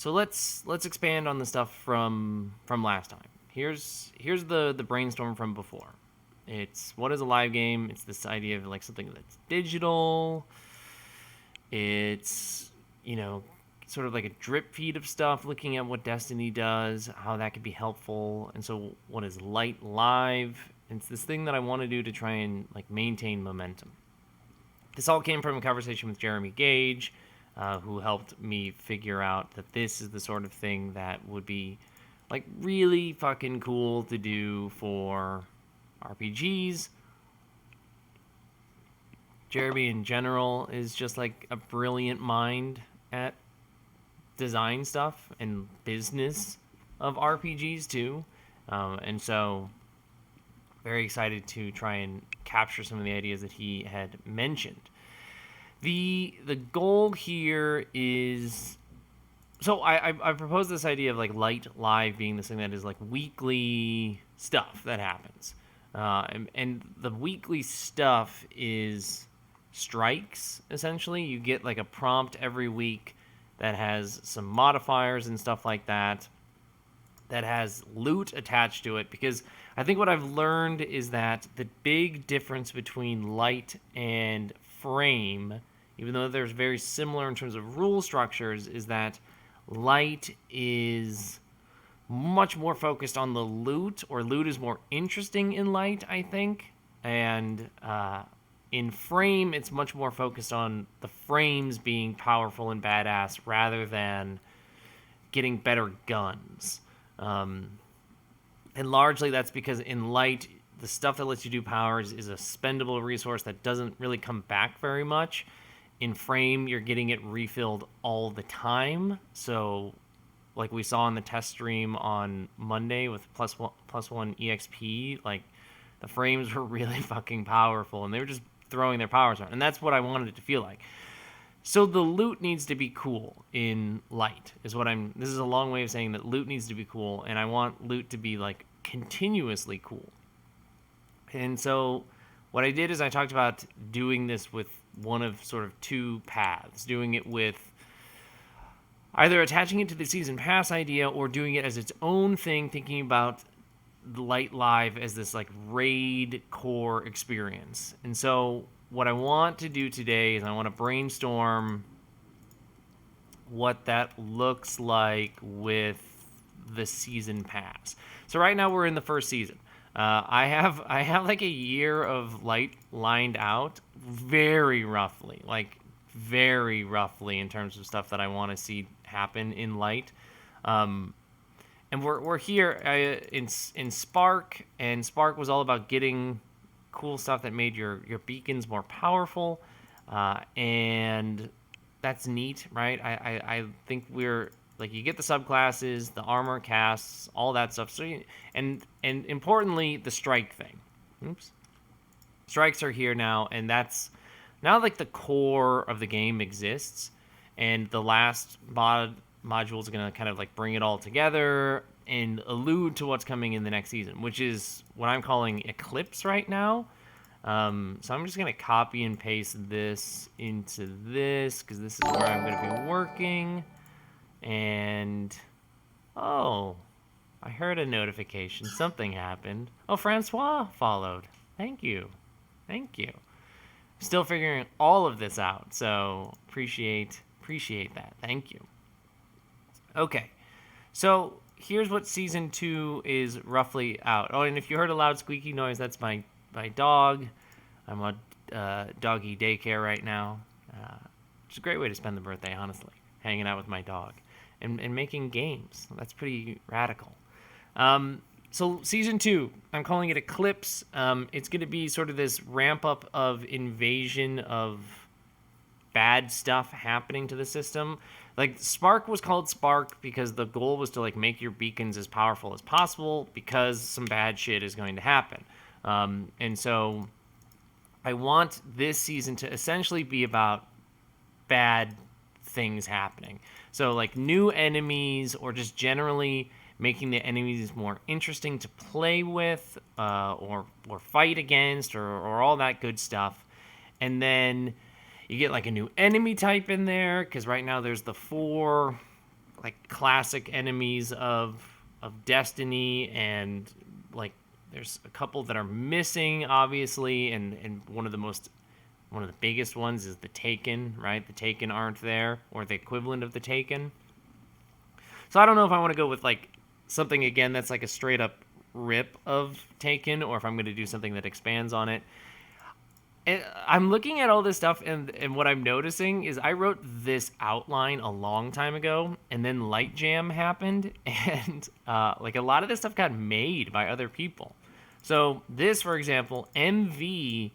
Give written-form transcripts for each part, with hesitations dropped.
So let's expand on the stuff from last time. Here's the brainstorm from before. It's what is a live game? It's this idea of like something that's digital. It's sort of like a drip feed of stuff, looking at what Destiny does, how that could be helpful. And so what is light live? It's this thing that I want to do to try and like maintain momentum. This all came from a conversation with Jeremy Gage, who helped me figure out that this is the sort of thing that would be like really fucking cool to do for RPGs. Jeremy in general is just like a brilliant mind at design stuff and business of RPGs too. And so very excited to try and capture some of the ideas that he had mentioned. The goal here is, so I proposed this idea of like light live being this thing that is like weekly stuff that happens. And the weekly stuff is strikes, essentially. You get like a prompt every week that has some modifiers and stuff like that, that has loot attached to it. Because I think what I've learned is that the big difference between light and frame, even though they're very similar in terms of rule structures, is that light is much more focused on the loot, or loot is more interesting in light, I think. And in frame, it's much more focused on the frames being powerful and badass rather than getting better guns. And largely that's because in light, the stuff that lets you do powers is a spendable resource that doesn't really come back very much. In frame, you're getting it refilled all the time. So like we saw in the test stream on Monday with plus one EXP, like the frames were really fucking powerful and they were just throwing their powers around. And that's what I wanted it to feel like. So the loot needs to be cool in light this is a long way of saying that loot needs to be cool, and I want loot to be like continuously cool. And so what I did is I talked about doing this with one of sort of two paths, doing it with either attaching it to the season pass idea or doing it as its own thing, thinking about light live as this like raid core experience. And so what I want to do today is I want to brainstorm what that looks like with the season pass. So right now we're in the first season. I have like a year of light lined out very roughly in terms of stuff that I want to see happen in light. And we're here in Spark, and Spark was all about getting cool stuff that made your beacons more powerful, and that's neat, right? I think we're like, you get the subclasses, the armor casts, all that stuff. So and importantly, the strike thing. Strikes are here now, and that's now like the core of the game exists, and the last module is going to kind of like bring it all together and allude to what's coming in the next season, which is what I'm calling Eclipse right now. So I'm just going to copy and paste this into this, because this is where I'm going to be working. And oh, I heard a notification. Something happened. Oh, Francois followed. Thank you. Still figuring all of this out, so appreciate that. Thank you. Okay, so here's what season 2 is roughly out. Oh, and if you heard a loud squeaky noise, that's my dog. I'm on doggy daycare right now. It's a great way to spend the birthday, honestly, hanging out with my dog and making games. That's pretty radical. So season 2, I'm calling it Eclipse. It's going to be sort of this ramp up of invasion of bad stuff happening to the system. Like, Spark was called Spark because the goal was to like make your beacons as powerful as possible, because some bad shit is going to happen. And so I want this season to essentially be about bad things happening. So like new enemies, or just generally making the enemies more interesting to play with, or fight against, or all that good stuff. And then you get like a new enemy type in there, because right now there's the 4 like classic enemies of Destiny, and like there's a couple that are missing, obviously, and one of the biggest ones is the Taken, right? The Taken aren't there, or the equivalent of the Taken. So I don't know if I want to go with like something again that's like a straight up rip of Taken, or if I'm going to do something that expands on it. And I'm looking at all this stuff, and what I'm noticing is I wrote this outline a long time ago, and then Light Jam happened, and like a lot of this stuff got made by other people. So this, for example, MV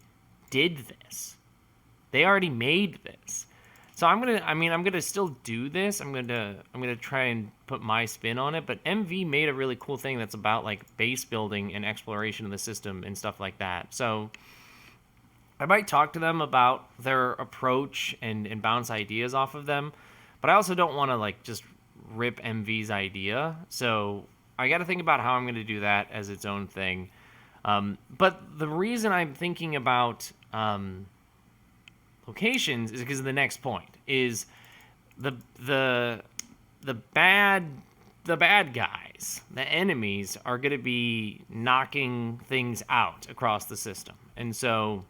did this. They already made this. So I'm gonna still do this. I'm gonna try and put my spin on it. But MV made a really cool thing that's about like base building and exploration of the system and stuff like that. So I might talk to them about their approach and bounce ideas off of them, but I also don't want to like just rip MV's idea. So I got to think about how I'm going to do that as its own thing. But the reason I'm thinking about locations is because of the next point is the bad guys, the enemies are going to be knocking things out across the system, and so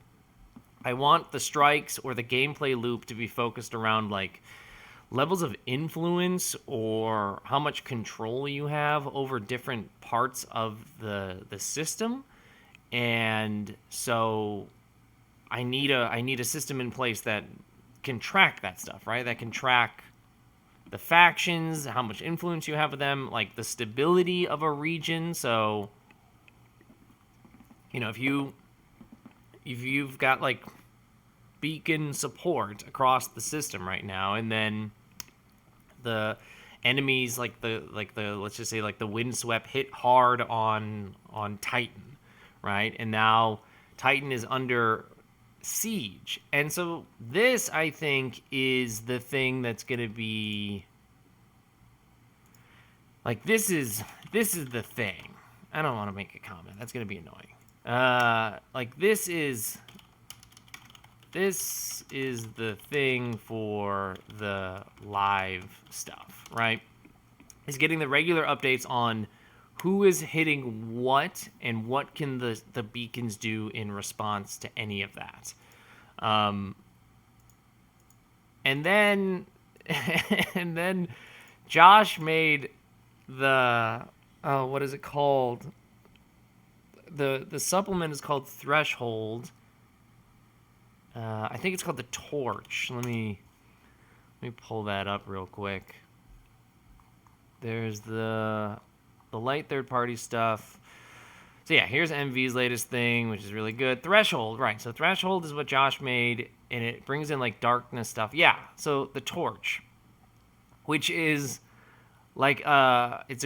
I want the strikes or the gameplay loop to be focused around like levels of influence or how much control you have over different parts of the system. And so I need a system in place that can track that stuff, right? That can track the factions, how much influence you have with them, like the stability of a region. So, you know, if you've got like beacon support across the system right now, and then the enemies like the let's just say like the Windswept hit hard on Titan, right? And now Titan is under siege. And so this, I think, is the thing that's going to be like this is the thing. I don't want to make a comment. That's going to be annoying. Like this is the thing for the live stuff, right? Is getting the regular updates on who is hitting what and what can the beacons do in response to any of that. And then and then Josh made the what is it called? The supplement is called Threshold. I think it's called the Torch. Let me pull that up real quick. There's the light third-party stuff. So yeah, here's MV's latest thing, which is really good. Threshold, right. So Threshold is what Josh made, and it brings in like darkness stuff. Yeah, so the Torch, which is like it's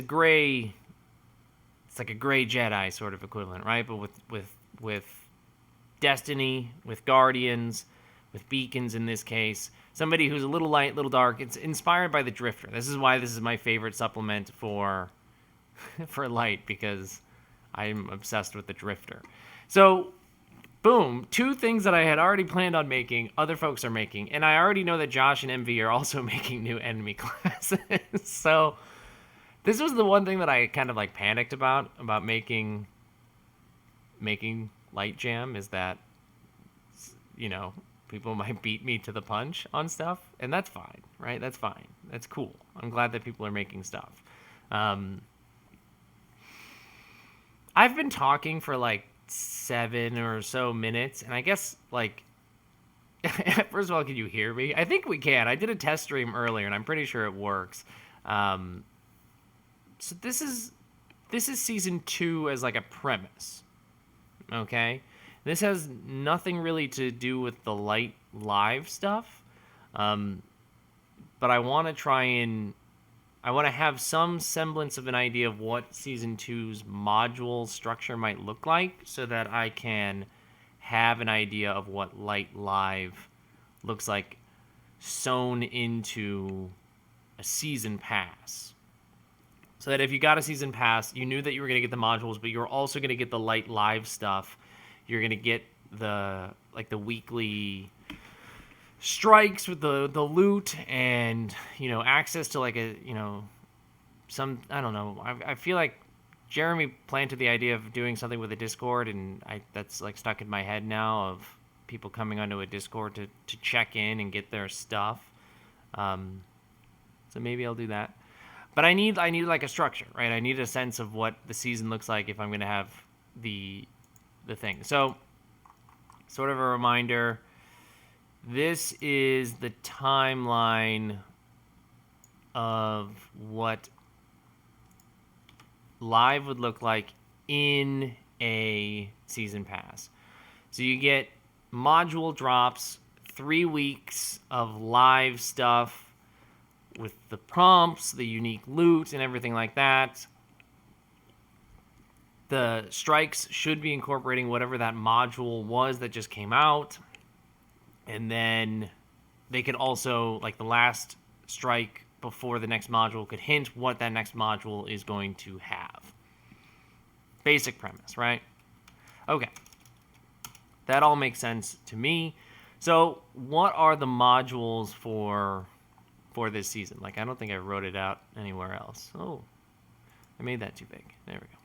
like a gray Jedi sort of equivalent, right? But with Destiny, with Guardians, with beacons in this case. Somebody who's a little light, little dark. It's inspired by the Drifter. This is why this is my favorite supplement for light, because I'm obsessed with the Drifter. So, boom, two things that I had already planned on making, other folks are making, and I already know that Josh and MV are also making new enemy classes. So, this was the one thing that I kind of like panicked about making Light Jam, is that, you know, people might beat me to the punch on stuff, and that's fine, right? That's fine. That's cool. I'm glad that people are making stuff. I've been talking for like 7 or so minutes, and I guess like first of all, can you hear me? I think we can. I did a test stream earlier, and I'm pretty sure it works. So this is season 2 as like a premise. Okay, this has nothing really to do with the light live stuff, but I want to have some semblance of an idea of what season 2's module structure might look like, so that I can have an idea of what light live looks like sewn into a season pass. So that if you got a season pass, you knew that you were going to get the modules, but you were also going to get the light live stuff. You're going to get the weekly strikes with the loot and, access to like a, I don't know. I feel like Jeremy planted the idea of doing something with a Discord, and that's like stuck in my head now of people coming onto a Discord to check in and get their stuff. So maybe I'll do that. But I need like a structure, right? I need a sense of what the season looks like if I'm going to have the thing. So, sort of a reminder, this is the timeline of what live would look like in a season pass. So you get module drops, 3 weeks of live stuff with the prompts, the unique loot, and everything like that. The strikes should be incorporating whatever that module was that just came out. And then they could also, like the last strike before the next module could hint what that next module is going to have. Basic premise, right? Okay. That all makes sense to me. So what are the modules for this season? Like, I don't think I wrote it out anywhere else. Oh, I made that too big. There we go.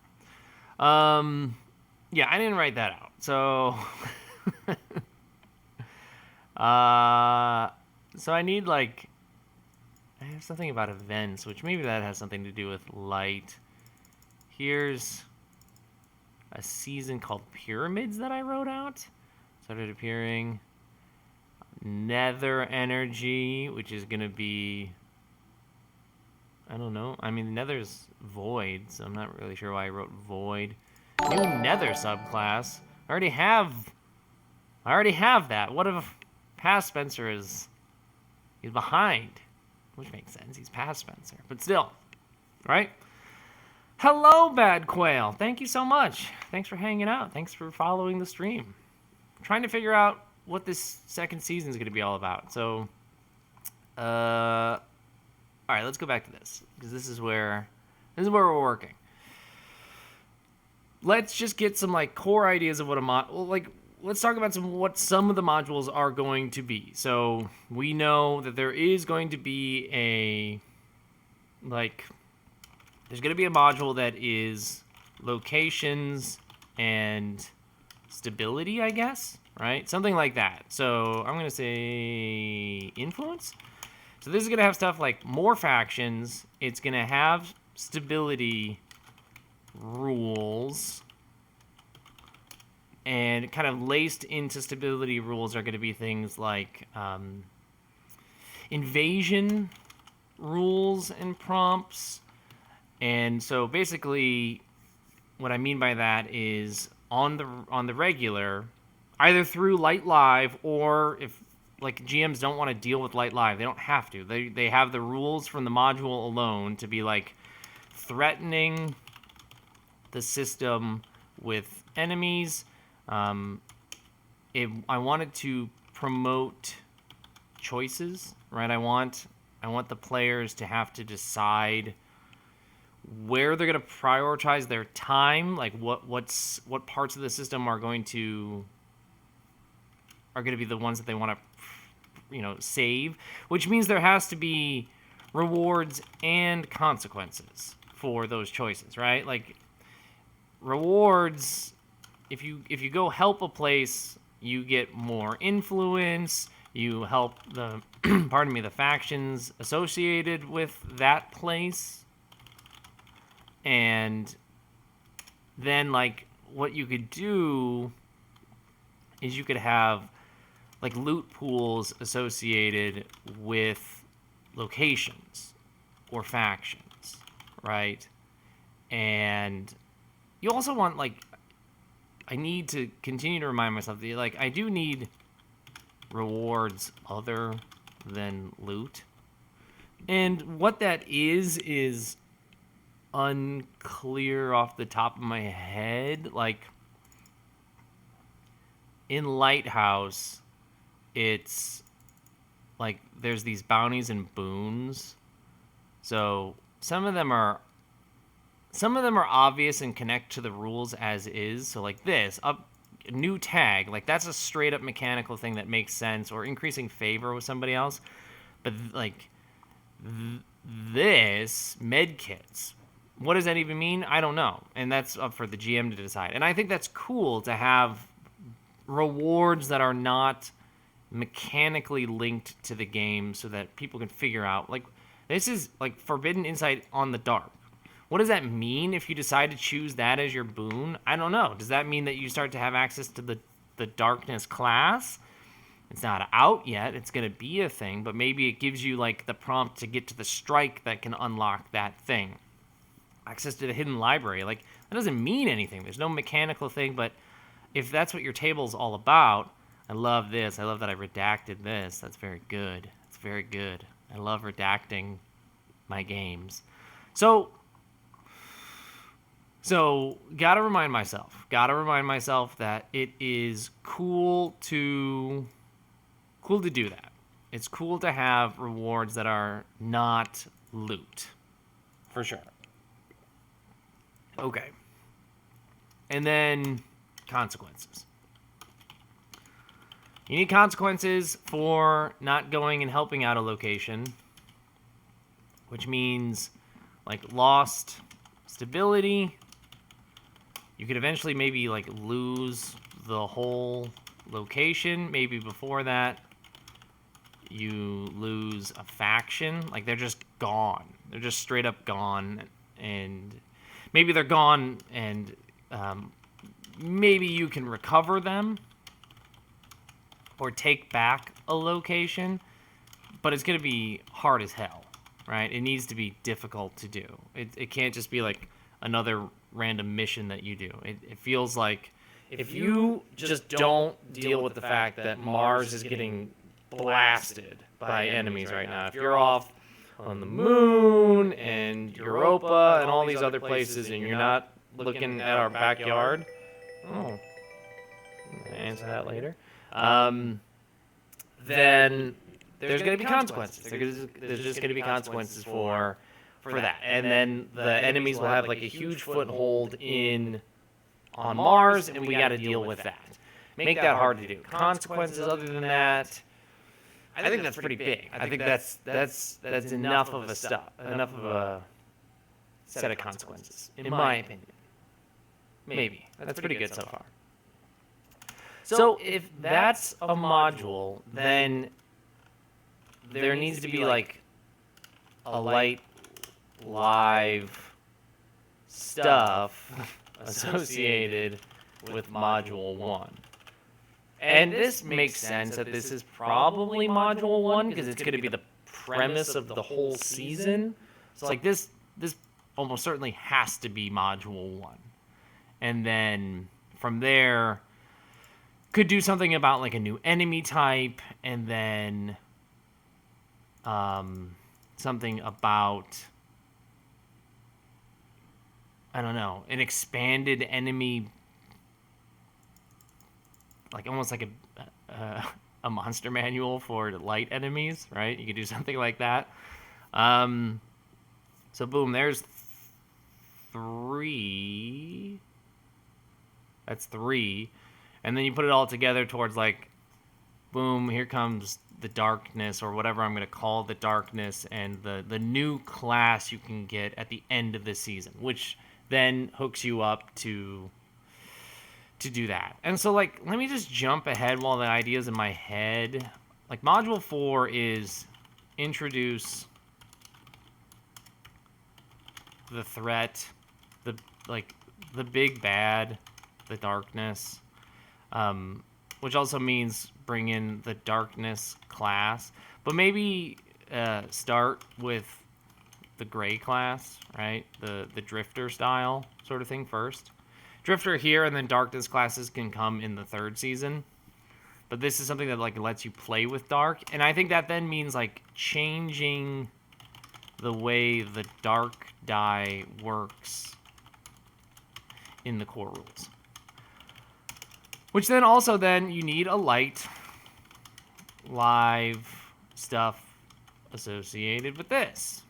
Yeah, I didn't write that out. So, so I need like, I have something about events, which maybe that has something to do with light. Here's a season called Pyramids that I wrote out. Started appearing. Nether energy, which is going to be, I don't know. I mean, Nether's void, so I'm not really sure why I wrote void. New Nether subclass. I already have that. What if past Spencer he's behind? Which makes sense. He's past Spencer, but still, right? Hello, Bad Quail. Thank you so much. Thanks for hanging out. Thanks for following the stream. I'm trying to figure out what this second season is going to be all about. So, all right, let's go back to this, because this is where we're working. Let's just get some like core ideas of what let's talk about what some of the modules are going to be. So we know that there is going to be there's going to be a module that is locations and stability, I guess. Right? Something like that. So I'm going to say influence. So this is going to have stuff like more factions. It's going to have stability rules. And kind of laced into stability rules are going to be things like invasion rules and prompts. And so basically what I mean by that is on the regular, either through Light Live, or if like GMs don't want to deal with Light Live, they don't have to. They have the rules from the module alone to be like threatening the system with enemies. I wanted to promote choices, right? I want the players to have to decide where they're going to prioritize their time, like what parts of the system are going to be the ones that they want to, save, which means there has to be rewards and consequences for those choices, right? Like rewards, if you go help a place, you get more influence, you help the the factions associated with that place. And then like what you could do is you could have like loot pools associated with locations or factions, right? And you also want like, I need to continue to remind myself that like I do need rewards other than loot. And what that is unclear off the top of my head. Like in Lighthouse, it's like there's these bounties and boons. So some of them are obvious and connect to the rules as is. So like this, a new tag, like that's a straight up mechanical thing that makes sense, or increasing favor with somebody else. But like this med kits, what does that even mean? I don't know, and that's up for the GM to decide. And I think that's cool to have rewards that are not mechanically linked to the game, so that people can figure out, like, this is like forbidden insight on the dark. What does that mean if you decide to choose that as your boon? I don't know. Does that mean that you start to have access to the darkness class? It's not out yet. It's going to be a thing, but maybe it gives you like the prompt to get to the strike that can unlock that thing. Access to the hidden library. Like, that doesn't mean anything. There's no mechanical thing, but if that's what your table's all about, I love this. I love that I redacted this. That's very good. It's very good. I love redacting my games. So gotta remind myself that it is cool to do that. It's cool to have rewards that are not loot. For sure. Okay. And then consequences. You need consequences for not going and helping out a location, which means like lost stability. You could eventually maybe like lose the whole location. Maybe before that, you lose a faction. Like, they're just gone. They're just straight up gone. And maybe they're gone, and maybe you can recover them or take back a location, but it's going to be hard as hell, right? It needs to be difficult to do. It can't just be like another random mission that you do. It feels like if you just don't deal with the fact that Mars is getting blasted by enemies right now, if you're off on the moon and Europa and all these other places and you're not looking at our backyard, I'll answer that later, then there's going to be consequences. There's just going to be consequences for that. And then the enemies will have like a huge foothold on Mars, and we got to deal with that. Make that hard to do. Consequences other than that, I think that's pretty big. I think that's enough of a set of consequences, in my opinion. Maybe. That's pretty good so far. So if that's a module, then there needs to be like a light live stuff associated with module 1. And this makes sense that this is probably module 1 because it's going to be the premise of the whole season. So like this almost certainly has to be module 1. And then from there, could do something about like a new enemy type, and then something about, I don't know, an expanded enemy, like almost like a monster manual for light enemies, right? You could do something like that. So boom, there's 3. That's 3. And then you put it all together towards like, boom, here comes the darkness, or whatever I'm going to call the darkness, and the new class you can get at the end of the season, which then hooks you up to do that. And so like, let me just jump ahead while the idea's in my head. Like, module 4 is introduce the threat, the big bad, the darkness, which also means bring in the darkness class, but maybe start with the gray class, right? The drifter style sort of thing first. Drifter here, and then darkness classes can come in the 3rd season. But this is something that like lets you play with dark, and I think that then means like changing the way the dark die works in the core rules. Which then also then you need a light live stuff associated with this.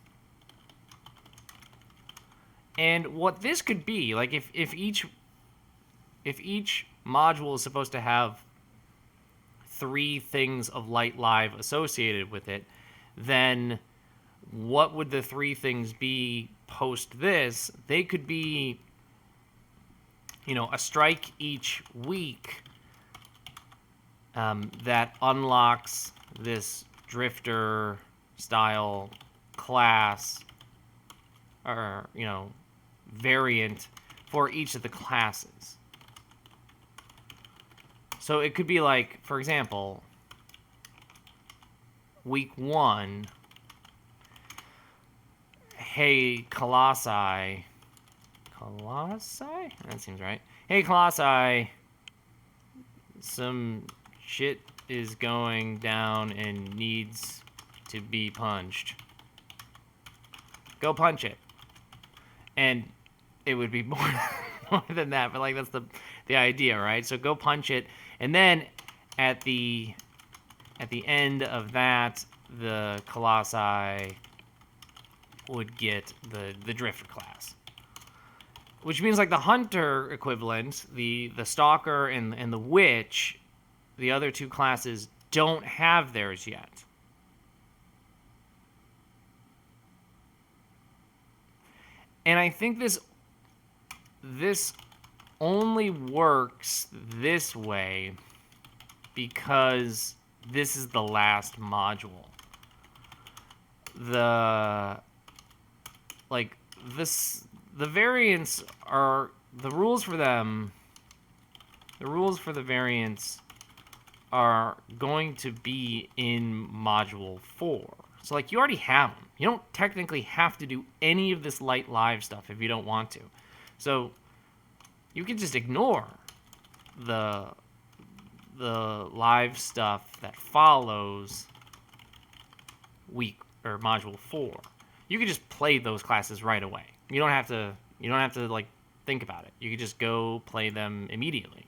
And what this could be, like if each module is supposed to have 3 things of light live associated with it, then what would the 3 things be post this? They could be, a strike each week that unlocks this drifter style class or, variant for each of the classes. So it could be like, for example, week 1, hey, Colossi? That seems right. Hey, Colossi, some shit is going down and needs to be punched. Go punch it. And it would be more than that, but that's the idea, right? So go punch it, and then at the end of that, the Colossi would get the Drifter class, which means the Hunter equivalent, the Stalker and the Witch, the other 2 classes don't have theirs yet. And I think this only works this way because this is the last module. The variants are the rules for them. The rules for the variants are going to be in module 4. So you already have them. You don't technically have to do any of this light live stuff if you don't want to. So you can just ignore the live stuff that follows week or module 4. You can just play those classes right away. You don't have to think about it. You can just go play them immediately.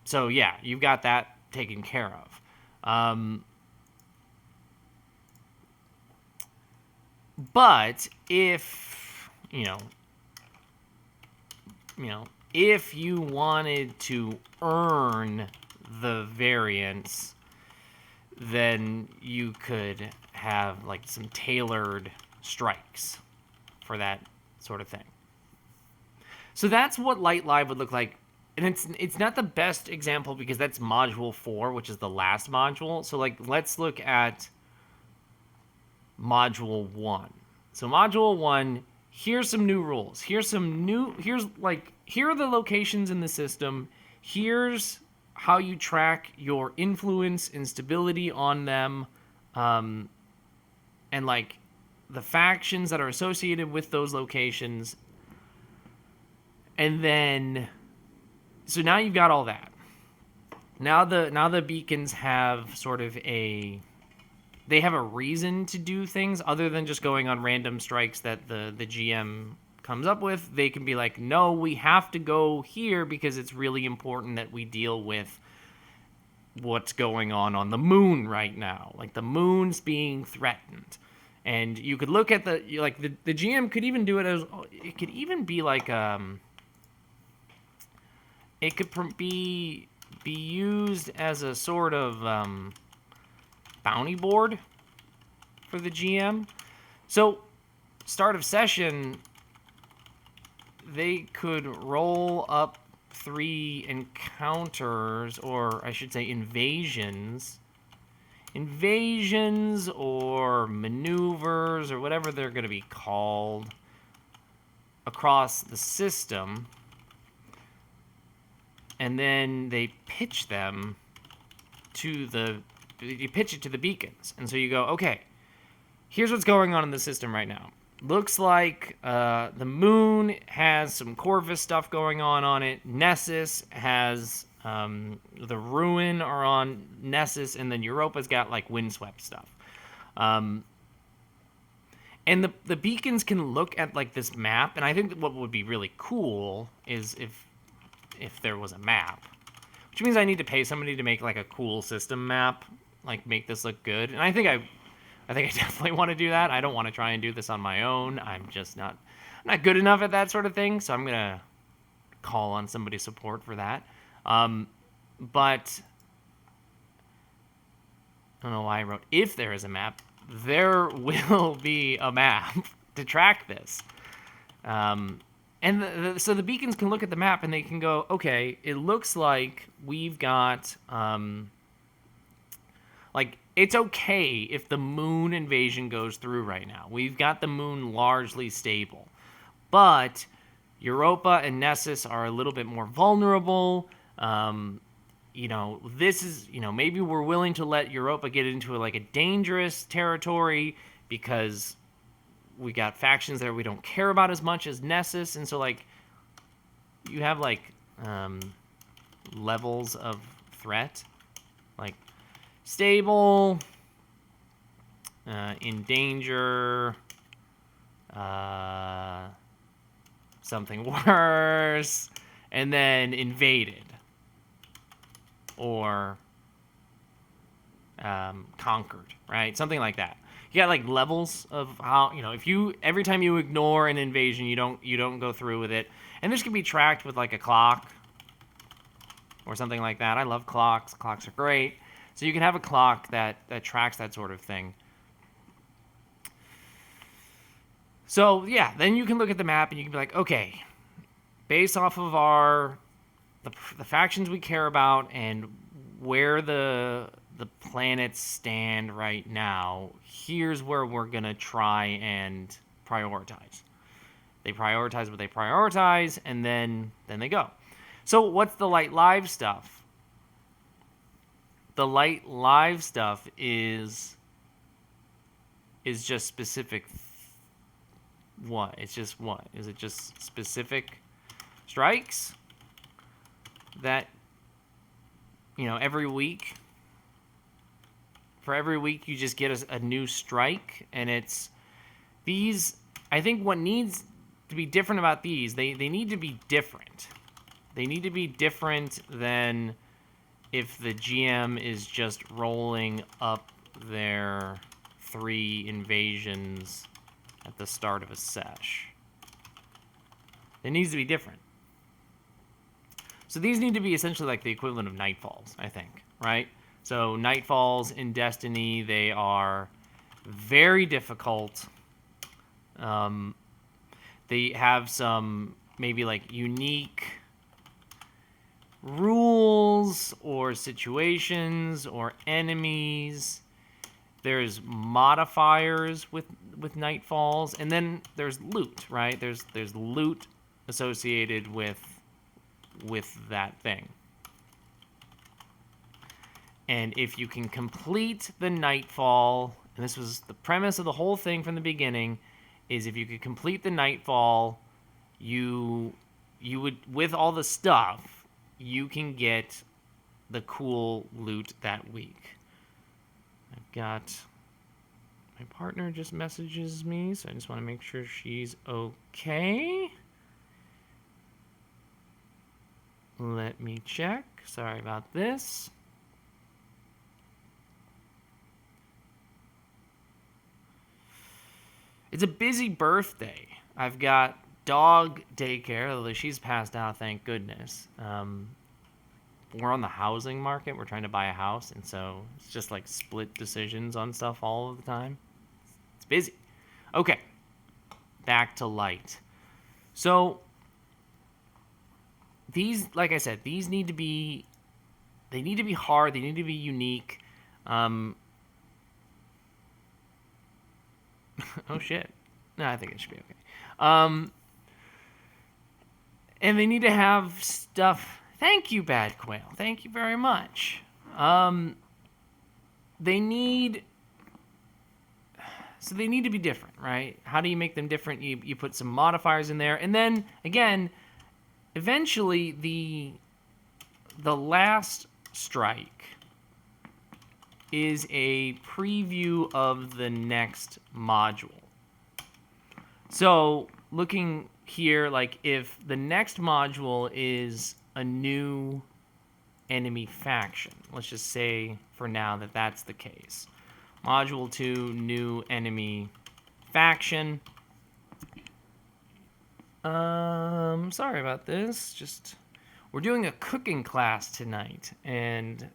So yeah, you've got that taken care of. But if if you wanted to earn the variants, then you could have some tailored strikes for that sort of thing. So that's what Light Live would look like. And it's not the best example because that's module 4, which is the last module. So let's look at module 1. So module 1, here's some new rules. Here are the locations in the system. Here's how you track your influence and stability on them. And the factions that are associated with those locations. And then so now you've got all that. Now the beacons have sort of they have a reason to do things other than just going on random strikes that the GM comes up with. They can be like, no, we have to go here because it's really important that we deal with what's going on the moon right now. The moon's being threatened. And you could look at the GM could even do it as, it could even be it could be used as a sort of bounty board for the GM. So, start of session, they could roll up 3 encounters, or I should say invasions or maneuvers or whatever they're going to be called across the system. And then they pitch them you pitch it to the beacons. And so you go, okay, here's what's going on in the system right now. Looks like the moon has some Corvus stuff going on it. Nessus has the Ruin are on Nessus, and then Europa's got windswept stuff. And the beacons can look at this map, and I think that what would be really cool is if there was a map, which means I need to pay somebody to make a cool system map, make this look good. And I think I definitely want to do that. I don't want to try and do this on my own. I'm just not not good enough at that sort of thing, so I'm gonna call on somebody's support for that. But I don't know why I wrote if there is a map. There will be a map to track this. And so the beacons can look at the map and they can go, okay, it looks like we've got, like, it's okay if the moon invasion goes through right now. We've got the moon largely stable. But Europa and Nessus are a little bit more vulnerable. This is, maybe we're willing to let Europa get into like a dangerous territory because we got factions there we don't care about as much as Nessus. And so, like, you have, like, levels of threat. Like, stable, in danger, something worse, and then invaded. Or conquered, right? Something like that. You got like levels of how, if you every time you ignore an invasion, you don't go through with it. And this can be tracked with like a clock or something like that. I love clocks. Clocks are great. So you can have a clock that tracks that sort of thing. So yeah, then you can look at the map and you can be like, okay, based off of the factions we care about and where the planets stand right now, here's where we're gonna try and prioritize. They prioritize what they prioritize, and then they go. So what's the light live stuff? The light live stuff is just specific. What? It's just what? Is it just specific strikes that, every week? For every week you just get a new strike, and it's these. I think what needs to be different about these, they need to be different. They need to be different than if the GM is just rolling up their 3 invasions at the start of a sesh. It needs to be different. So these need to be essentially like the equivalent of Nightfalls, I think, right? So Nightfalls in Destiny, they are very difficult. They have some maybe like unique rules or situations or enemies. There's modifiers with Nightfalls, and then there's loot, right? There's loot associated with that thing. And if you can complete the Nightfall, and this was the premise of the whole thing from the beginning, is if you could complete the Nightfall, you would, with all the stuff, you can get the cool loot that week. I've got, my partner just messages me, so I just want to make sure she's okay. Let me check. Sorry about this. It's a busy birthday. I've got dog daycare, although she's passed out, thank goodness. We're on the housing market. We're trying to buy a house, and so it's just like split decisions on stuff all of the time. It's busy. Okay, back to light. So these, like I said, these need to be, they need to be hard. They need to be unique. Oh shit. No, I think it should be okay. And they need to have stuff. Thank you, Bad Quail. Thank you very much. They need to be different, right? How do you make them different? You put some modifiers in there, and then again, eventually the last strike is a preview of the next module. So looking here, like if the next module is a new enemy faction, let's just say for now that that's the case. Module 2, new enemy faction. Sorry about this. We're doing a cooking class tonight, and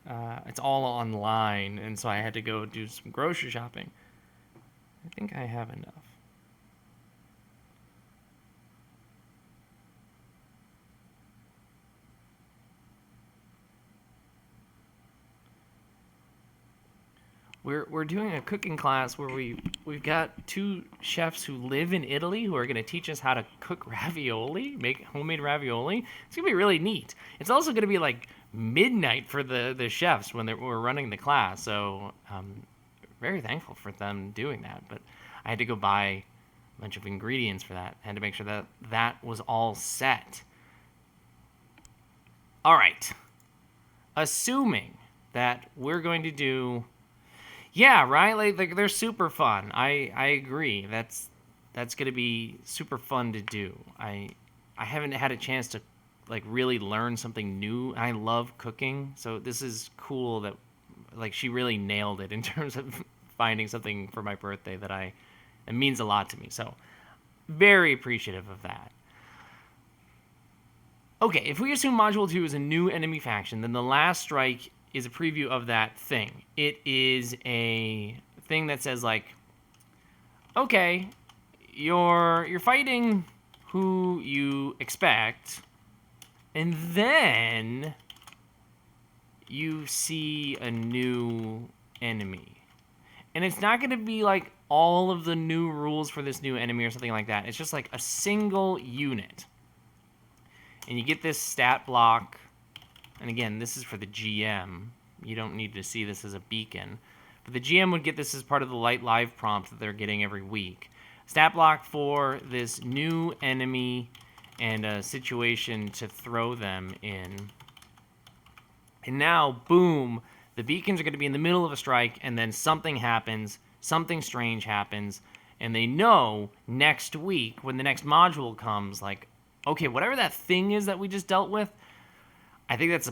it's all online, and so I had to go do some grocery shopping. I think I have enough. We're doing a cooking class where we've got two chefs who live in Italy who are going to teach us how to cook ravioli, make homemade ravioli. It's going to be really neat. It's also going to be like midnight for the chefs when we're running the class. So very thankful for them doing that. But I had to go buy a bunch of ingredients for that. I had to make sure that that was all set. All right. Assuming that we're going to do, yeah, right. Like they're super fun. I agree. That's gonna be super fun to do. I haven't had a chance to like really learn something new. I love cooking, so this is cool that like she really nailed it in terms of finding something for my birthday that it means a lot to me. So very appreciative of that. Okay, if we assume Module 2 is a new enemy faction, then the last strike is a preview of that thing. It is a thing that says like, okay, you're fighting who you expect, and then you see a new enemy. And it's not going to be like all of the new rules for this new enemy or something like that. It's just like a single unit. And you get this stat block. And again, this is for the GM. You don't need to see this as a beacon. But the GM would get this as part of the light live prompt that they're getting every week. Stat block for this new enemy and a situation to throw them in. And now, boom, the beacons are going to be in the middle of a strike, and then something happens, something strange happens, and they know next week when the next module comes, like, okay, whatever that thing is that we just dealt with, I think that's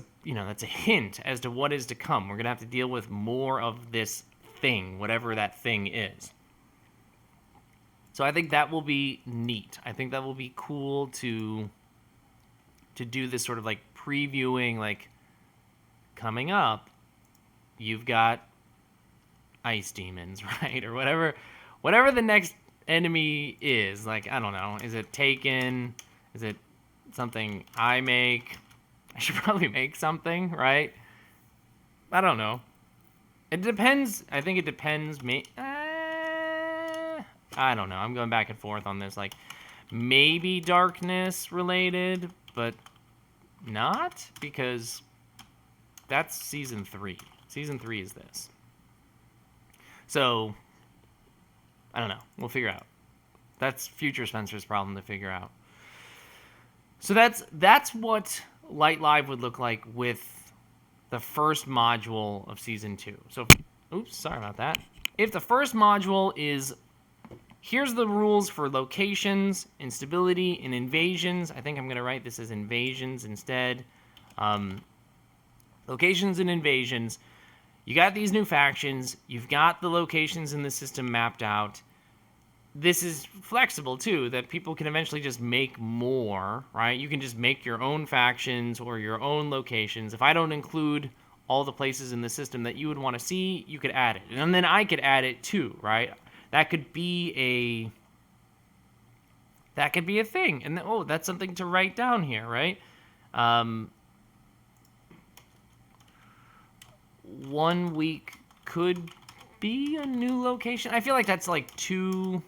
a hint as to what is to come. We're going to have to deal with more of this thing, whatever that thing is. So I think that will be neat. I think that will be cool to do this sort of like previewing, like coming up, you've got ice demons, right? Or whatever the next enemy is. Like, I don't know. Is it Taken? Is it something I make? I should probably make something, right? I don't know. It depends. I think it depends. I don't know. I'm going back and forth on this. Like, maybe darkness related, but not, because that's season 3. Season 3 is this. So, I don't know. We'll figure out. That's future Spencer's problem to figure out. So that's what Light Live would look like with the first module of season 2. So, oops, sorry about that. If the first module is, here's the rules for locations, instability, and invasions. I think I'm going to write this as invasions instead. Locations and invasions. You got these new factions. You've got the locations in the system mapped out. This is flexible, too, that people can eventually just make more, right? You can just make your own factions or your own locations. If I don't include all the places in the system that you would want to see, you could add it. And then I could add it, too, right? That could be a thing. And that's something to write down here, right? 1 week could be a new location. I feel like that's like too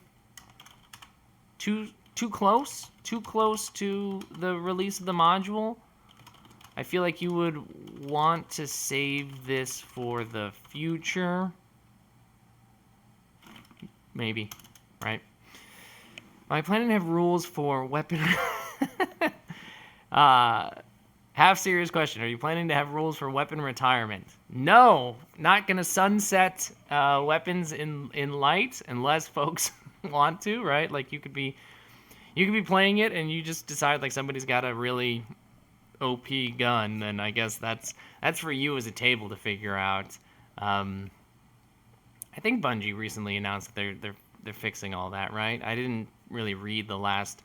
close to the release of the module. I feel like you would want to save this for the future. Maybe, right? Am I planning to have rules for weapon? Half serious question. Are you planning to have rules for weapon retirement? No, not going to sunset weapons in light unless folks want to, right? Like you could be playing it and you just decide like somebody's got a really OP gun, then I guess that's for you as a table to figure out. I think Bungie recently announced that they're fixing all that, right? I didn't really read the last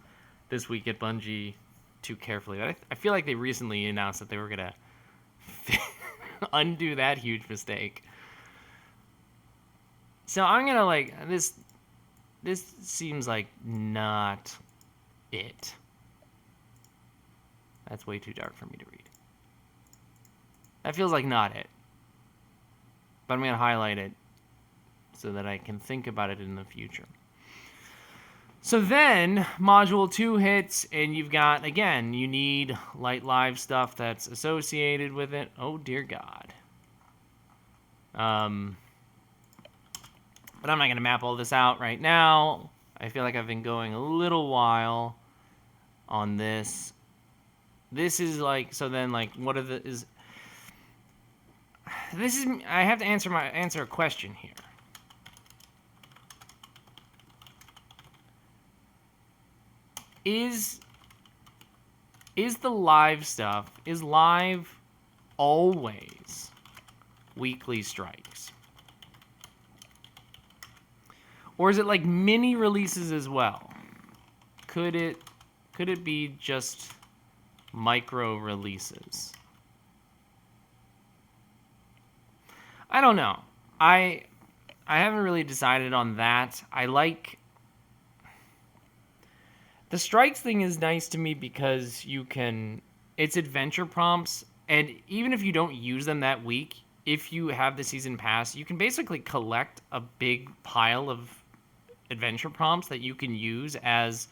this week at Bungie too carefully. But I feel like they recently announced that they were gonna undo that huge mistake. So I'm gonna like this. This seems like not it. That's way too dark for me to read. That feels like not it. But I'm gonna highlight it so that I can think about it in the future. So then, Module 2 hits, and you've got, again, you need light live stuff that's associated with it. Oh, dear God. But I'm not going to map all this out right now. I feel like I've been going a little while on this. This is like, so then, like, what are the, is, this is, I have to answer a question here. Is the live stuff, is live always weekly strikes? Or is it like mini releases as well? Could it be just micro releases? I don't know. I haven't really decided on that. I like the strikes thing is nice to me because you can, it's adventure prompts, and even if you don't use them that week, if you have the season pass, you can basically collect a big pile of adventure prompts that you can use as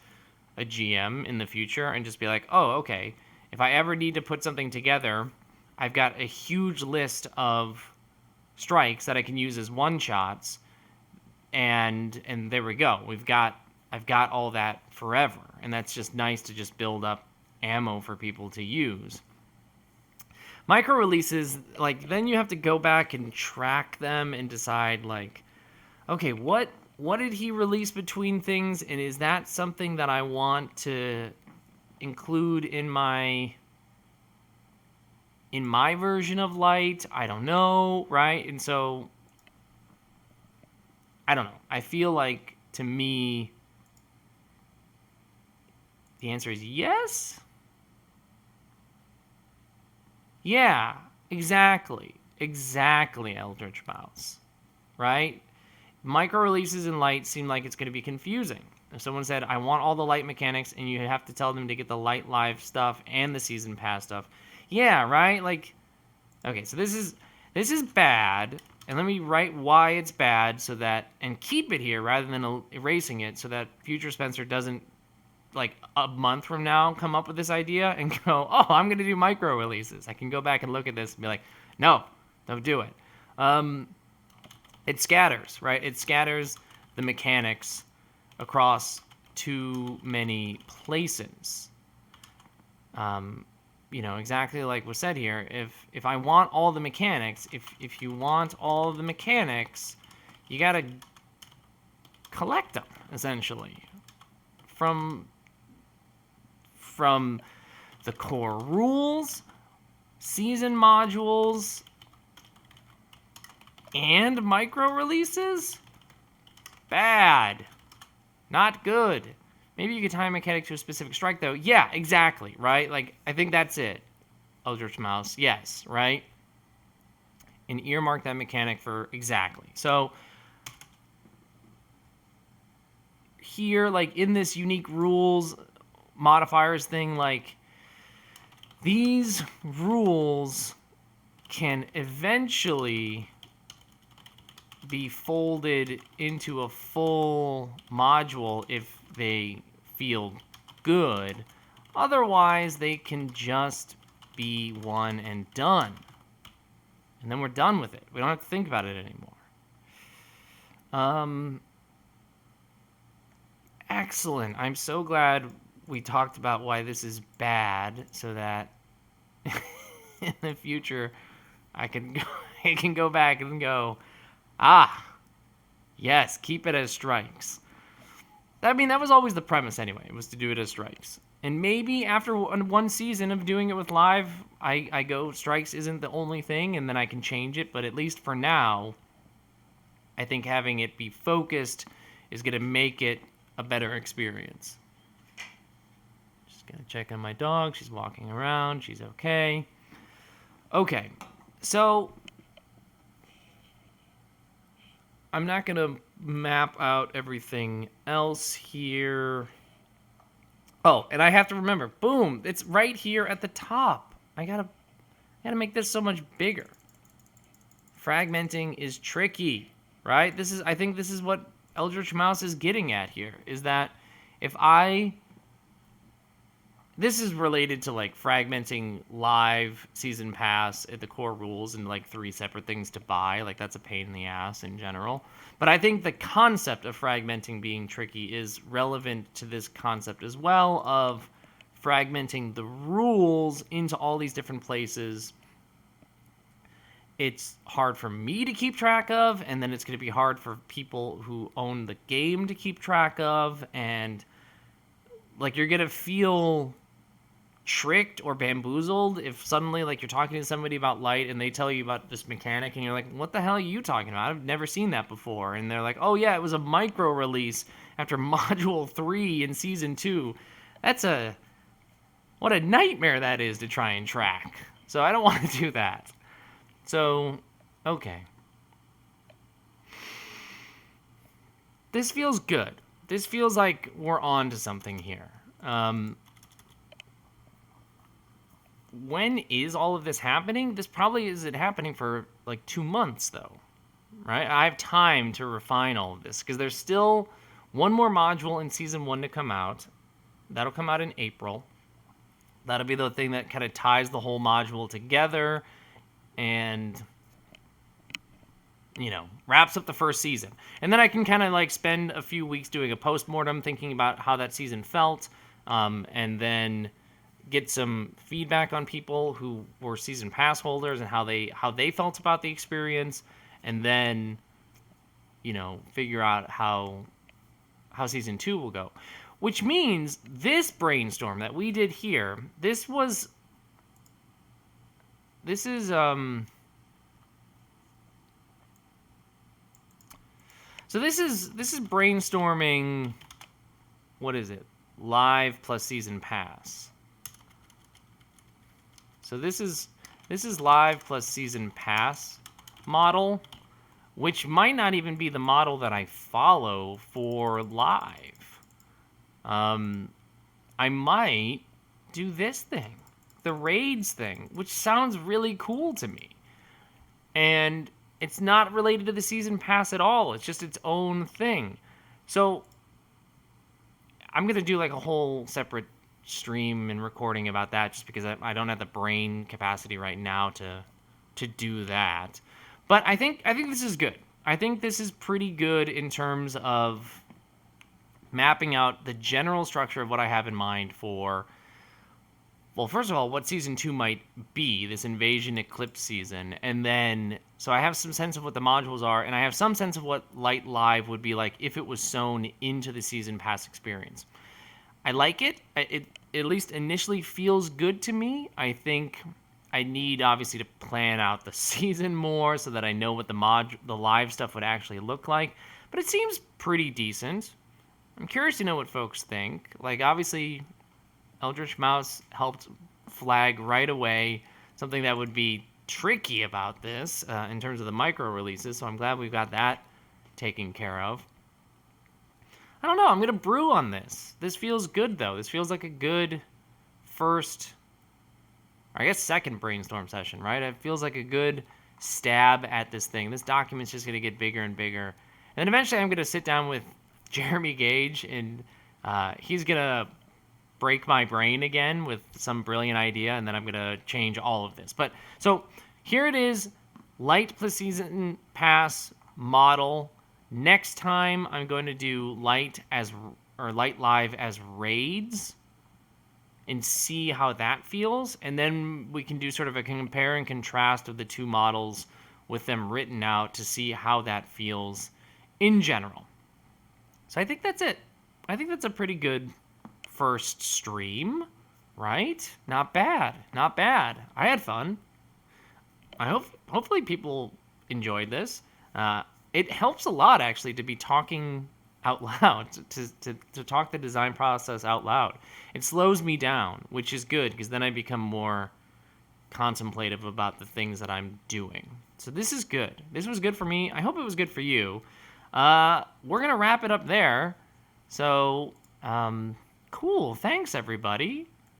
a GM in the future and just be like, oh, okay, if I ever need to put something together, I've got a huge list of strikes that I can use as one-shots, and there we go. I've got all that forever, and that's just nice to just build up ammo for people to use. Micro releases, like, then you have to go back and track them and decide, like, okay, what did he release between things, and is that something that I want to include in my version of Light? I don't know, right? And so, I don't know. I feel like, to me, the answer is yes? Yeah, exactly. Exactly, Eldritch Mouse. Right? Micro releases in Light seem like it's going to be confusing. If someone said, I want all the Light mechanics, and you have to tell them to get the Light Live stuff and the Season Pass stuff. Yeah, right? Like, okay, so this is bad, and let me write why it's bad so that, and keep it here rather than erasing it so that future Spencer doesn't, like, a month from now come up with this idea and go, oh, I'm going to do micro releases. I can go back and look at this and be like, no, don't do it. It scatters, right? It scatters the mechanics across too many places. You know, exactly like was said here. If I want all the mechanics, if you want all the mechanics, you got to collect them, essentially. From the core rules, season modules, and micro releases? Bad. Not good. Maybe you could tie a mechanic to a specific strike, though. Yeah, exactly, right? Like, I think that's it. Eldritch Mouse, yes, right? And earmark that mechanic for exactly. So, here, like, in this unique rules modifiers thing, like, these rules can eventually be folded into a full module if they feel good. Otherwise, they can just be one and done. And then we're done with it. We don't have to think about it anymore. Excellent. I'm so glad we talked about why this is bad so that in the future I can go back and go, yes, keep it as strikes. I mean, that was always the premise anyway, was to do it as strikes. And maybe after one season of doing it with live, I go, strikes isn't the only thing, and then I can change it. But at least for now, I think having it be focused is going to make it a better experience. Gonna check on my dog. She's walking around. She's okay. Okay, so I'm not gonna map out everything else here. Oh, and I have to remember, boom, it's right here at the top. I gotta make this so much bigger. Fragmenting is tricky, right? I think this is what Eldritch Mouse is getting at here, is that if this is related to like fragmenting live season pass at the core rules and like 3 separate things to buy. Like that's a pain in the ass in general. But I think the concept of fragmenting being tricky is relevant to this concept as well of fragmenting the rules into all these different places. It's hard for me to keep track of, and then it's going to be hard for people who own the game to keep track of, and like you're going to feel tricked or bamboozled if suddenly like you're talking to somebody about light and they tell you about this mechanic and you're like, what the hell are you talking about? I've never seen that before. And they're like, oh yeah, it was a micro release after module 3 in season 2. What a nightmare that is to try and track. So I don't want to do that. So, okay. This feels good. This feels like we're on to something here. When is all of this happening? This probably isn't happening for like 2 months, though, right? I have time to refine all of this because there's still one more module in season 1 to come out. That'll come out in April. That'll be the thing that kind of ties the whole module together and, you know, wraps up the first season. And then I can kind of like spend a few weeks doing a postmortem thinking about how that season felt, and then get some feedback on people who were season pass holders and how they felt about the experience, and then, you know, figure out how season 2 will go. Which means this brainstorm that we did here, this is brainstorming, what is it? Live plus season pass. So this is live plus season pass model, which might not even be the model that I follow for live. I might do this thing, the raids thing, which sounds really cool to me. And it's not related to the season pass at all. It's just its own thing. So I'm going to do like a whole separate stream and recording about that just because I don't have the brain capacity right now to do that. But I think this is good. I think this is pretty good in terms of mapping out the general structure of what I have in mind for, well, first of all, what season 2 might be, this Invasion Eclipse season, and then, so I have some sense of what the modules are, and I have some sense of what Light Live would be like if it was sewn into the season pass experience. I like it. It at least initially feels good to me. I think I need, obviously, to plan out the season more so that I know what the live stuff would actually look like, but it seems pretty decent. I'm curious to know what folks think. Like, obviously, Eldritch Mouse helped flag right away something that would be tricky about this in terms of the micro releases, so I'm glad we've got that taken care of. I don't know. I'm going to brew on this. This feels good, though. This feels like a good first, or I guess second brainstorm session, right? It feels like a good stab at this thing. This document's just going to get bigger and bigger. And then eventually I'm going to sit down with Jeremy Gage, and he's going to break my brain again with some brilliant idea, and then I'm going to change all of this. But so here it is, Light plus season pass model. Next time I'm going to do Light Live as raids and see how that feels, and then we can do sort of a compare and contrast of the two models with them written out to see how that feels in general. So I think that's it. I think that's a pretty good first stream, right? Not bad. Not bad. I had fun. Hopefully people enjoyed this. It helps a lot, actually, to be talking out loud, to talk the design process out loud. It slows me down, which is good because then I become more contemplative about the things that I'm doing. So this is good. This was good for me. I hope it was good for you. We're going to wrap it up there. So, cool. Thanks, everybody.